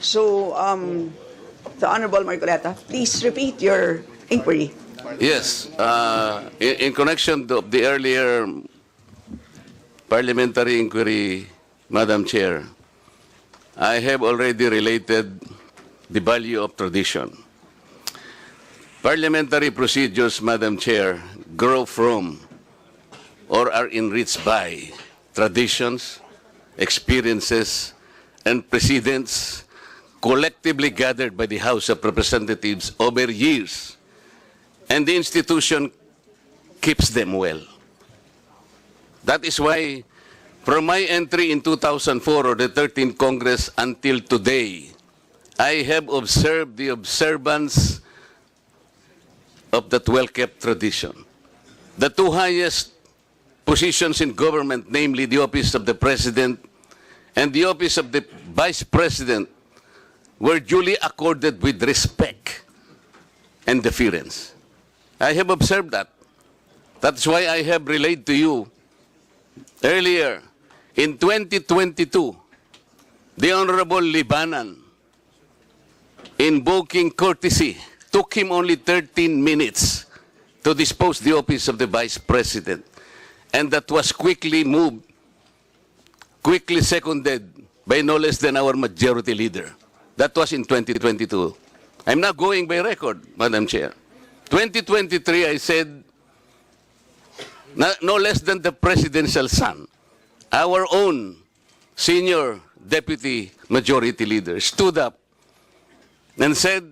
So, the Honorable Marcoleta, please repeat your inquiry. Yes, in connection to the earlier parliamentary inquiry, Madam Chair, I have already related the value of tradition. Parliamentary procedures, Madam Chair, grow from or are enriched by traditions, experiences, and precedents collectively gathered by the House of Representatives over years, and the institution keeps them well. That is why, from my entry in 2004 or the 13th Congress until today, I have observed the observance of that well-kept tradition. The two highest positions in government, namely the office of the President and the office of the Vice President, were duly accorded with respect and deference. I have observed that. That's why I have relayed to you earlier, in 2022, the Honorable Libanan, invoking courtesy, took him only 13 minutes to dispose the office of the Vice President. And that was quickly moved, quickly seconded by no less than our majority leader. That was in 2022. I'm not going by record, Madam Chair. 2023, I said, no less than the presidential son, our own senior deputy majority leader, stood up and said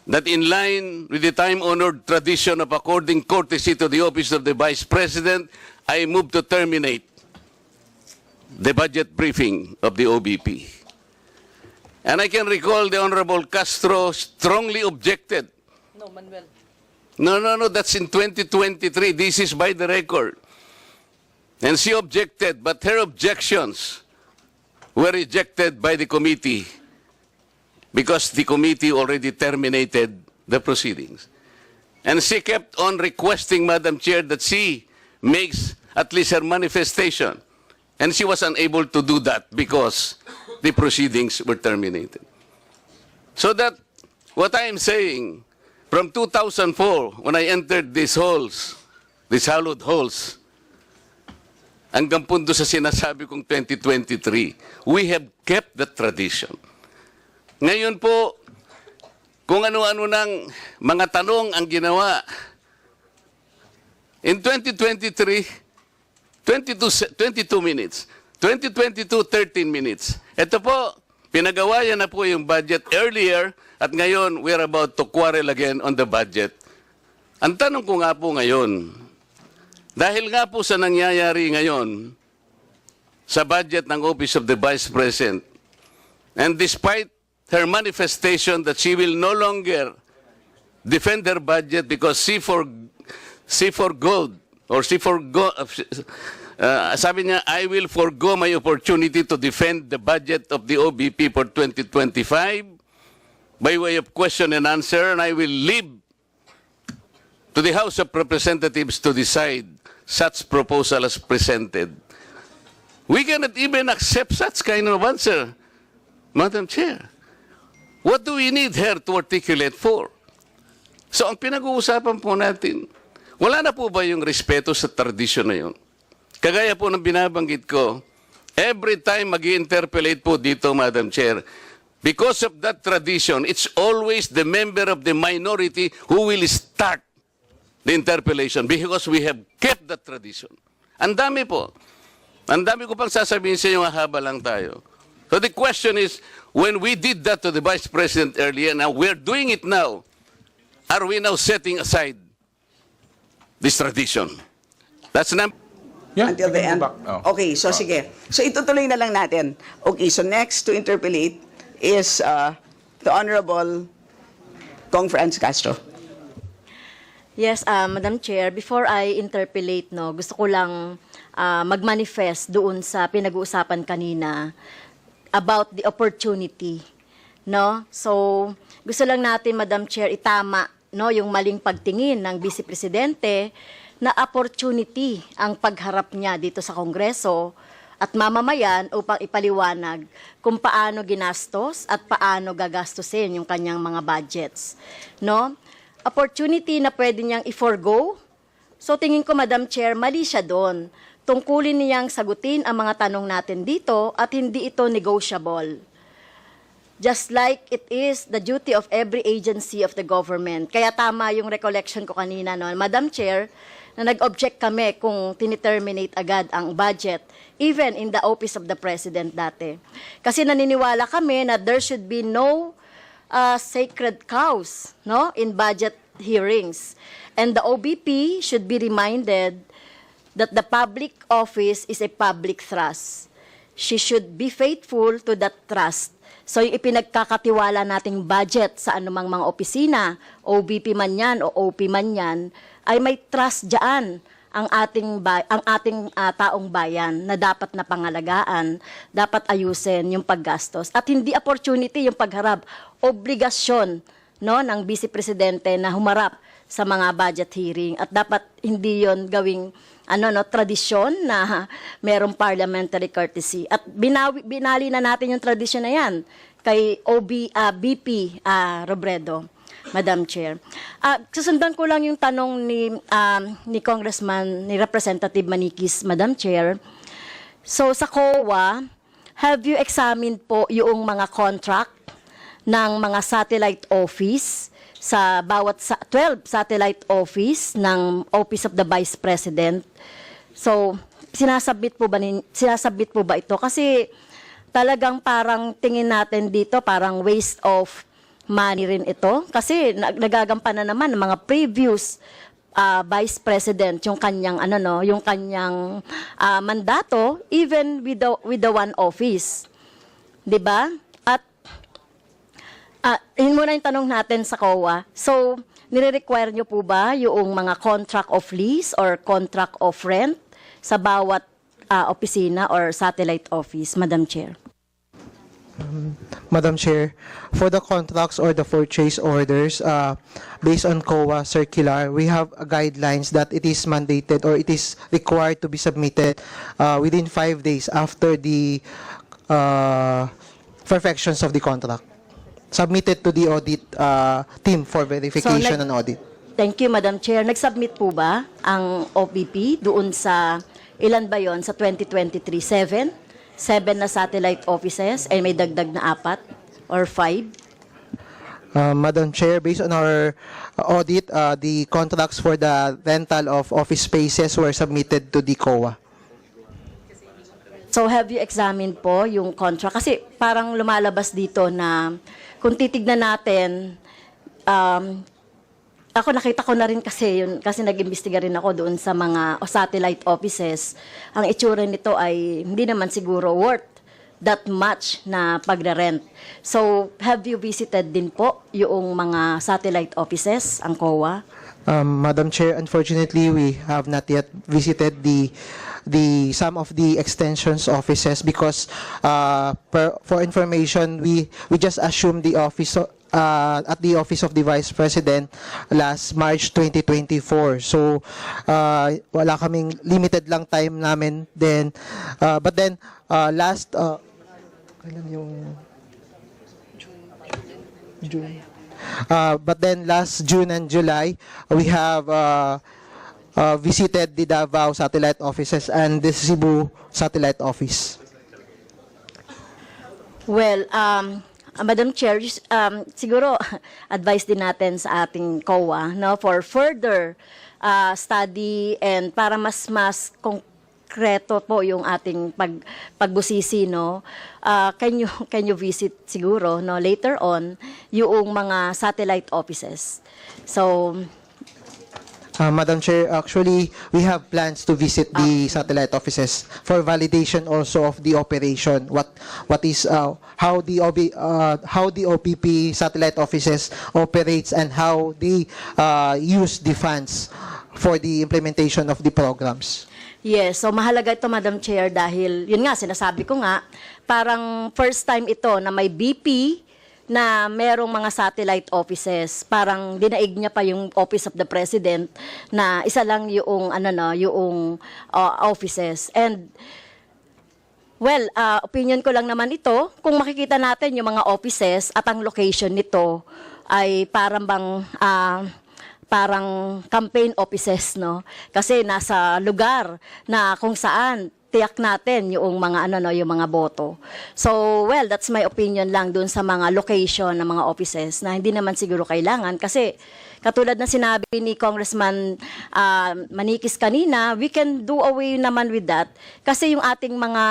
that in line with the time-honored tradition of according courtesy to the office of the Vice President, I move to terminate the budget briefing of the OBP. And I can recall the Honorable Castro strongly objected. No, Manuel. No, that's in 2023. This is by the record. And she objected, but her objections were rejected by the committee because the committee already terminated the proceedings. And she kept on requesting, Madam Chair, that she makes at least her manifestation. And she was unable to do that because the proceedings were terminated. So that what I am saying, from 2004, when I entered these halls, these hallowed halls, hanggang punto sa sinasabi kong 2023, we have kept the tradition. Ngayon po, kung ano-ano ng mga tanong ang ginawa, in 2023, 22 minutes. 2022, 13 minutes. Ito po, pinagawa yan na po yung budget earlier at ngayon we're about to quarrel again on the budget. Ang tanong ko nga po ngayon, dahil nga po sa nangyayari ngayon sa budget ng Office of the Vice President, and despite her manifestation that she will no longer defend her budget because she forgo, sabi niya, I will forgo my opportunity to defend the budget of the OBP for 2025 by way of question and answer, and I will leave to the House of Representatives to decide such proposal as presented. We cannot even accept such kind of answer, Madam Chair. What do we need her to articulate for? So ang pinag-uusapan po natin, wala na po ba yung respeto sa tradisyon na yun? Kagaya po ng binabanggit ko, every time mag-i-interpellate po dito, Madam Chair, because of that tradition, it's always the member of the minority who will start the interpellation because we have kept that tradition. Ang dami po. Ang dami ko pang sasabihin sa inyo, haba lang tayo. So the question is, when we did that to the Vice President earlier, now we're doing it now, are we now setting aside this tradition? That's not... Yeah, Until the we can end. go back. Oh. Okay, so sige. So itutuloy na lang natin. Okay, so next to interpellate is the Honorable Kong Franz Castro. Yes, Madam Chair, before I interpellate, no, gusto ko lang mag-manifest doon sa pinag-uusapan kanina about the opportunity, no? So, gusto lang natin, Madam Chair, itama, no, yung maling pagtingin ng Vice Presidente na opportunity ang pagharap niya dito sa Kongreso at mamamayan upang ipaliwanag kung paano ginastos at paano gagastusin yung kanyang mga budgets. No? Opportunity na pwede niyang i-forgo. So tingin ko, Madam Chair, mali siya doon. Tungkulin niyang sagutin ang mga tanong natin dito at hindi ito negotiable. Just like it is the duty of every agency of the government. Kaya tama yung recollection ko kanina, no? Madam Chair, na nag-object kami kung tiniterminate agad ang budget, even in the office of the President dati. Kasi naniniwala kami na there should be no sacred cows, no, in budget hearings. And the OBP should be reminded that the public office is a public trust. She should be faithful to that trust. So yung ipinagkakatiwala nating budget sa anumang mga opisina, OBP man yan o OP man yan, ay may trust dyan ang ating taong bayan na dapat na pangalagaan, dapat ayusin yung paggastos. At hindi opportunity yung pagharap, obligasyon, no, ng Vice Presidente na humarap sa mga budget hearing. At dapat hindi yon gawing tradisyon na merong parliamentary courtesy. At binali na natin yung tradisyon na yan kay BP Robredo, Madam Chair. Susundan ko lang yung tanong ni Congressman, ni Representative Manikis, Madam Chair. So sa COA, have you examined po yung mga contract ng mga satellite office sa bawat 12 satellite office ng Office of the Vice President? So, sinasabit po ba ito? Kasi talagang parang tingin natin dito, parang waste of money rin ito. Kasi nagagampanan naman ng mga previous Vice President yung kanyang mandato, even with the one office. 'Di ba? At yun muna yung tanong natin sa COA. So, nire-require nyo po ba yung mga contract of lease or contract of rent sa bawat opisina or satellite office, Madam Chair? Madam Chair, for the contracts or the purchase orders, based on COA circular, we have guidelines that it is mandated or it is required to be submitted within 5 days after the perfections of the contract. Submitted to the audit team for verification and audit. Thank you, Madam Chair. Nag-submit po ba ang OPP doon sa, ilan ba yon sa 2023? 7 na satellite offices ay may dagdag na 4 or 5? Madam Chair, based on our audit, the contracts for the rental of office spaces were submitted to the COA. So have you examined po yung contract? Kasi parang lumalabas dito na kung titignan natin, ako nakita ko na rin kasi yun, kasi nag-imbestiga rin ako doon sa mga satellite offices. Ang itsura nito ay hindi naman siguro worth that much na pagre-rent. So have you visited din po yung mga satellite offices, ang COA? Madam Chair, unfortunately, we have not yet visited some of the extensions offices because for information, we just assumed the office at the office of the Vice President last March 2024. So wala kaming limited lang time namin then but then last kailan yung June. But then last June and July, we have visited the Davao satellite offices and the Cebu satellite office. Well, Madam Chair, siguro advice din natin sa ating COA, no, for further study and para mas konkreto po yung ating pagbusisi, no. Can you visit siguro, no, later on yung mga satellite offices. So Madam Chair, actually, we have plans to visit the satellite offices for validation also of the operation. What is how the OPP satellite offices operates and how they use the funds for the implementation of the programs. yes, so mahalaga ito, Madam Chair, dahil yun nga sinasabi ko nga, parang first time ito na may BP na merong mga satellite offices. Parang dinaig niya pa yung Office of the President na isa lang yung yung offices. And Well, opinion ko lang naman ito. Kung makikita natin yung mga offices at ang location nito ay parang campaign offices, no? Kasi nasa lugar na kung saan tiyak natin yung mga yung mga boto. So, well, that's my opinion lang dun sa mga location ng mga offices na hindi naman siguro kailangan kasi katulad na sinabi ni Congressman Manikis kanina, we can do away naman with that kasi yung ating mga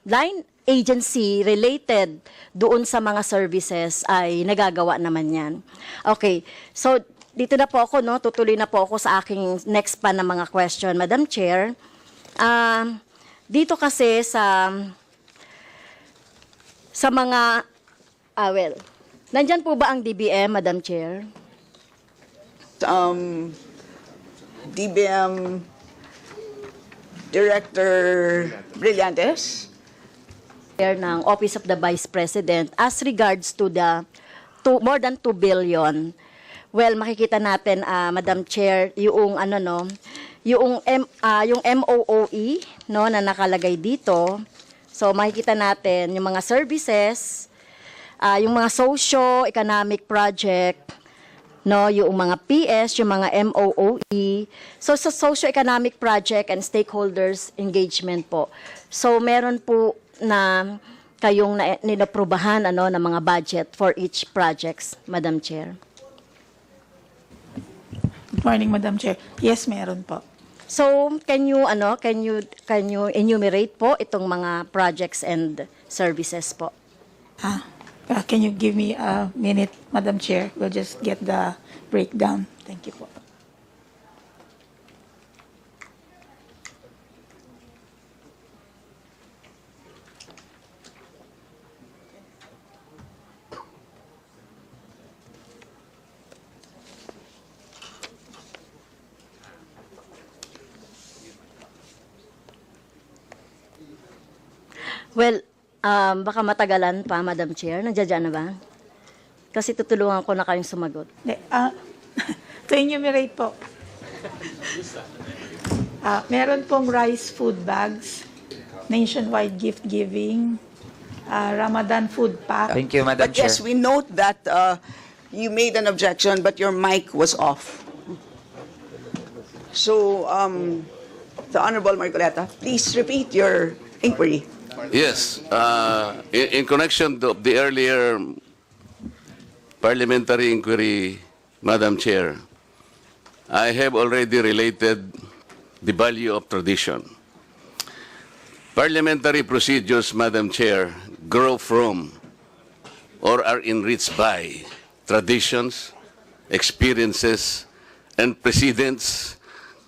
line agency related doon sa mga services ay nagagawa naman yan. Okay, so dito na po ako, no? Tutuloy na po ako sa aking next pa na mga question, Madam Chair. Dito kasi sa mga, nandyan po ba ang DBM, Madam Chair? DBM Director Brillantes. Chair ng Office of the Vice President as regards to the more than 2 billion. Well, makikita natin, Madam Chair, yung yung MOOE, no, na nakalagay dito. So makikita natin yung mga services, yung mga socio-economic project, no, yung mga PS, yung mga MOOE. So sa socio-economic project and stakeholders engagement po. So meron po na kayong ninaprubahan ng mga budget for each projects, Madam Chair. Good morning, Madam Chair. Yes, meron po. So, can you enumerate po itong mga projects and services po? Can you give me a minute, Madam Chair? We'll just get the breakdown. Thank you po. Well, baka matagalan pa, Madam Chair. Nandiyan na ba? Kasi tutulungan ko na kayong sumagot. To enumerate po. Meron pong rice food bags, nationwide gift giving, Ramadan food pack. Thank you, Madam But Chair. yes, we note that you made an objection, but your mic was off. So, the Honorable Marcoleta, please repeat your inquiry. Yes, in connection to the earlier parliamentary inquiry, Madam Chair, I have already related the value of tradition. Parliamentary procedures, Madam Chair, grow from or are enriched by traditions, experiences, and precedents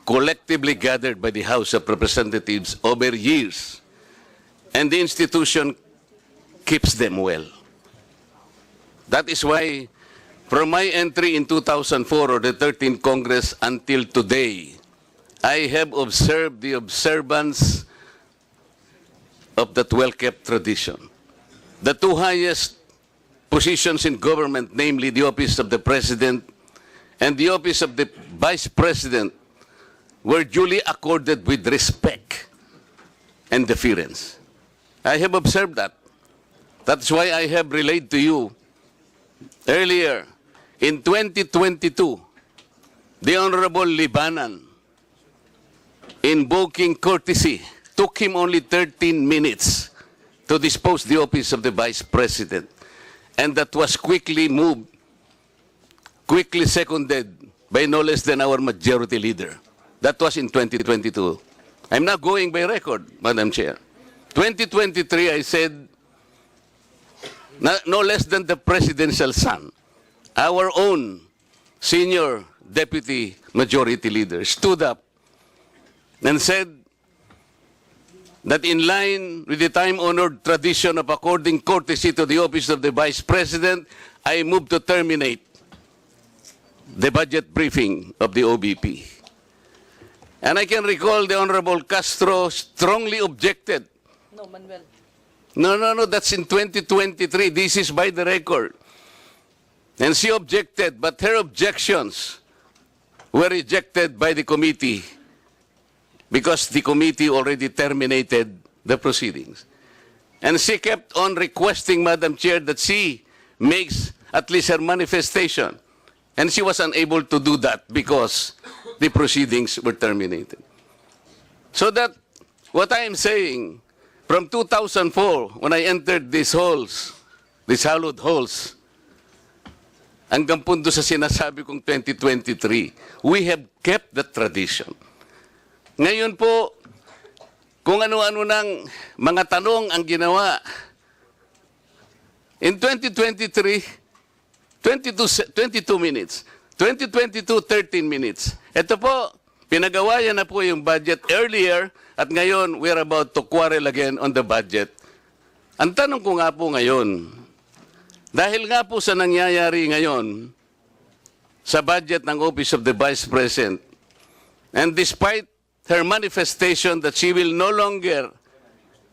collectively gathered by the House of Representatives over years. And the institution keeps them well. That is why, from my entry in 2004 or the 13th Congress until today, I have observed the observance of that well-kept tradition. The two highest positions in government, namely the office of the President and the office of the Vice President, were duly accorded with respect and deference. I have observed that. That's why I have relayed to you earlier, in 2022, the Honorable Libanan, invoking courtesy, took him only 13 minutes to dispose the office of the Vice President. And that was quickly moved, quickly seconded by no less than our majority leader. That was in 2022. I'm not going by record, Madam Chair. 2023, I said, no less than the presidential son, our own senior deputy majority leader, stood up and said that in line with the time-honored tradition of according courtesy to the office of the Vice President, I move to terminate the budget briefing of the OBP. And I can recall the Honorable Castro strongly objected. No, Manuel. No, that's in 2023. This is by the record. And she objected, but her objections were rejected by the committee because the committee already terminated the proceedings. And she kept on requesting, Madam Chair, that she makes at least her manifestation. And she was unable to do that because the proceedings were terminated. So that, what I am saying, from 2004, when I entered these halls, these hallowed halls, hanggang pundo sa sinasabi kong 2023, we have kept that tradition. Ngayon po, kung ano-ano ng mga tanong ang ginawa, in 2023, 22 minutes. 2022, 13 minutes. Ito po, pinagawa yan na po yung budget earlier at ngayon we're about to quarrel again on the budget. Ang tanong ko nga po ngayon, dahil nga po sa nangyayari ngayon sa budget ng Office of the Vice President, and despite her manifestation that she will no longer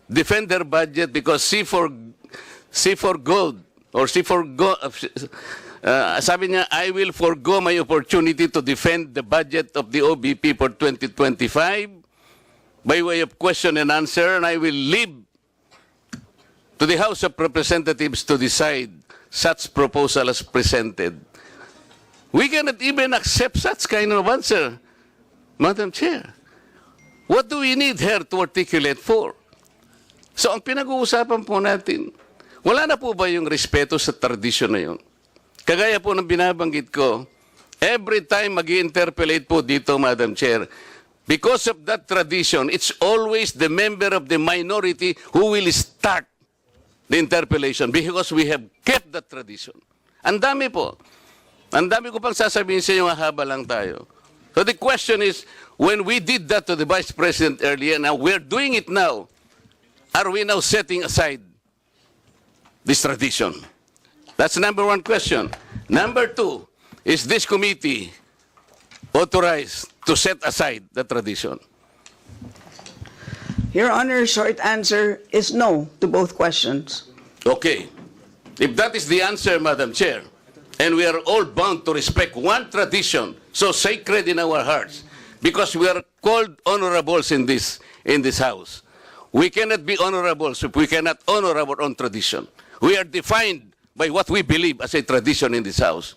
defend her budget because she forgoed, sabi niya, I will forgo my opportunity to defend the budget of the OBP for 2025 by way of question and answer, and I will leave to the House of Representatives to decide such proposal as presented. We cannot even accept such kind of answer, Madam Chair. What do we need her to articulate for? So ang pinag-uusapan po natin, wala na po ba yung respeto sa tradisyon na yun? Kagaya po ng binabanggit ko, every time mag-i-interpellate po dito, Madam Chair, because of that tradition, it's always the member of the minority who will start the interpellation because we have kept that tradition. Ang dami po. Ang dami ko pang sasabihin sa inyo, haba lang tayo. So the question is, when we did that to the Vice President earlier, now we're doing it now, are we now setting aside this tradition? That's number one question. Number two, is this committee authorized to set aside the tradition? Your Honor, short answer is no to both questions. Okay. If that is the answer, Madam Chair, and we are all bound to respect one tradition so sacred in our hearts, because we are called honorables in this house. We cannot be honorables if we cannot honor our own tradition. We are defined by what we believe as a tradition in this house.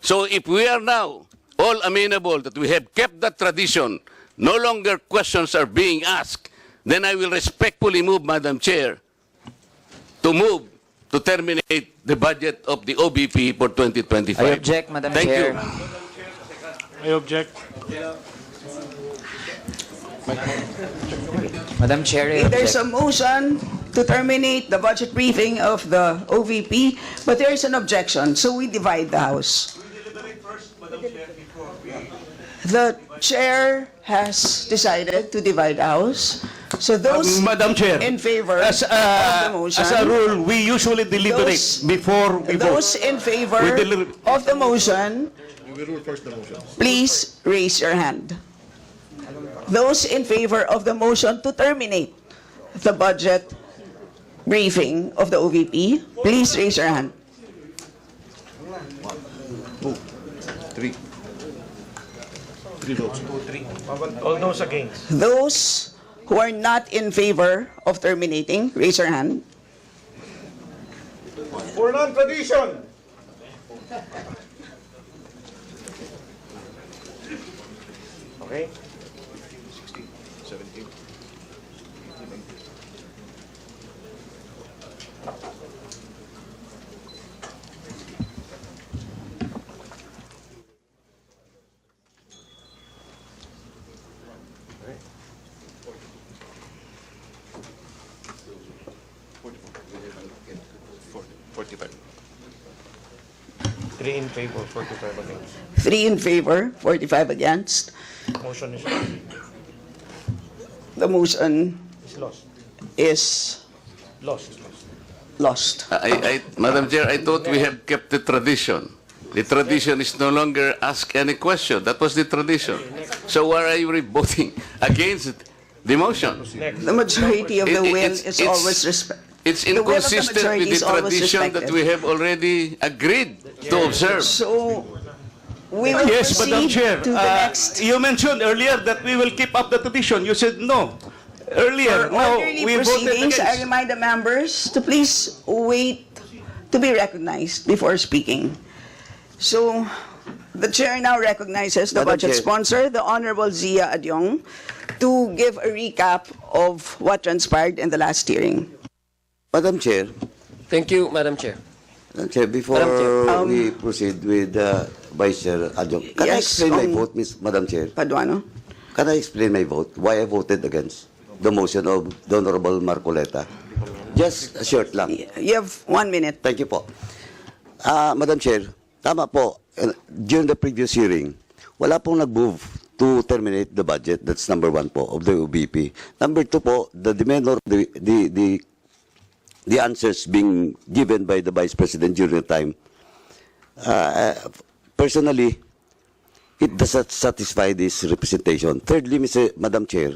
So if we are now all amenable that we have kept that tradition, no longer questions are being asked, then I will respectfully move, Madam Chair, to terminate the budget of the OBP for 2025. I object, Madam Thank Chair. you. I object. Madam Chair, I There's a object. motion to terminate the budget briefing of the OVP, but there is an objection, so we divide the House. The chair has decided to divide the House. So those Madam Chair, in favor as of the motion, a rule, we usually deliberate Those- before we those vote. in favor We deliver- of the motion, please raise your hand. Those in favor of the motion to terminate the budget briefing of the OVP, please raise your hand. All those against. Those who are not in favor of terminating, raise your hand. For non-tradition. Okay. 45. 3 in favor, 45 against. 3 in favor, 45 against. Motion is The motion lost. is Lost. lost. Madam Chair, I thought we have kept the tradition. The tradition is no longer ask any question. That was the tradition. So why are you voting against the motion? The majority of the It- will it's- is it's- always respect. It's The will of the inconsistent majority with the is always tradition that respected. we have already agreed to observe. So We will Yes, Madam proceed Chair. to the next. You mentioned earlier that we will keep up the tradition. You said no. Earlier, For now orderly we voted proceedings, I against. remind the members to please wait to be recognized before speaking. So, the chair now recognizes the Madam budget Chair. sponsor, the Honorable Zia Adyong, to give a recap of what transpired in the last hearing. Madam Chair, Thank you, Madam Chair. before Madam Chair. we proceed with Vice Chair Adjong, can I Yes, explain my um, vote, Madam Chair? Paduano? Can I explain my vote? Why I voted against the motion of the Honorable Marcoleta? Just a short lang. You have 1 minute. Thank you po. Madam Chair, tama po. During the previous hearing, wala pong nag-move to terminate the budget. That's number 1 po of the OBP. Number 2 po, the demand or the answers being given by the Vice President during the time. Personally, it does not satisfy this representation. Thirdly, Madam Chair,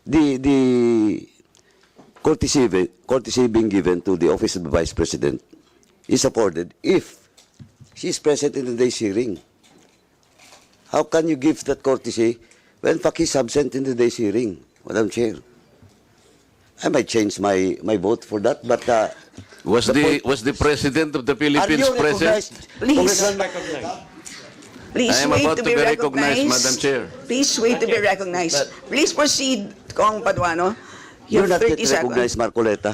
the courtesy being given to the office of the Vice President is afforded if she is present in today's hearing. How can you give that courtesy when Faki is absent in today's hearing, Madam Chair? I might change my vote for that, but Was the President of the are Philippines you present? recognized? Please. Congressman, Please I am wait about to to be be recognized, recognized. Madam Chair. Please wait to be recognized. Please proceed, Kong Paduano. You You're have not yet 30 seconds. recognized, Marcoleta.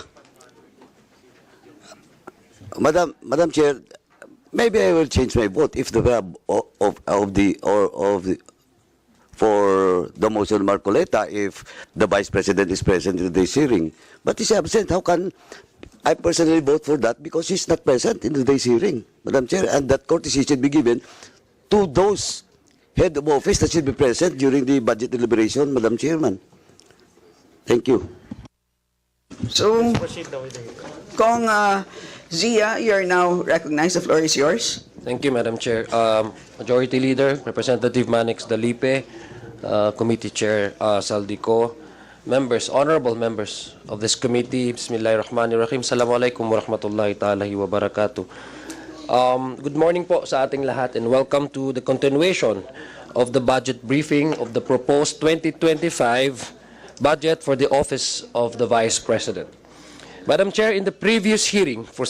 Madam Chair, maybe I will change my vote if the for the motion Marcoleta if the Vice President is present in today's hearing. But he's absent. How can I personally vote for that? Because he's not present in today's hearing, Madam Chair, and that courtesy should be given to those head of office that should be present during the budget deliberation, Madam Chairman. Thank you. So, Proceed now with the Kong Zia, you're now recognized. The floor is yours. Thank you, Madam Chair. Majority Leader, Representative Manix Dalipe, Committee Chair Saldico, members, honorable members of this committee, Bismillahirrahmanirrahim. Assalamualaikum warahmatullahi ta'ala wa barakatuh. Good morning po sa ating lahat and welcome to the continuation of the budget briefing of the proposed 2025 budget for the Office of the Vice President. Madam Chair, in the previous hearing for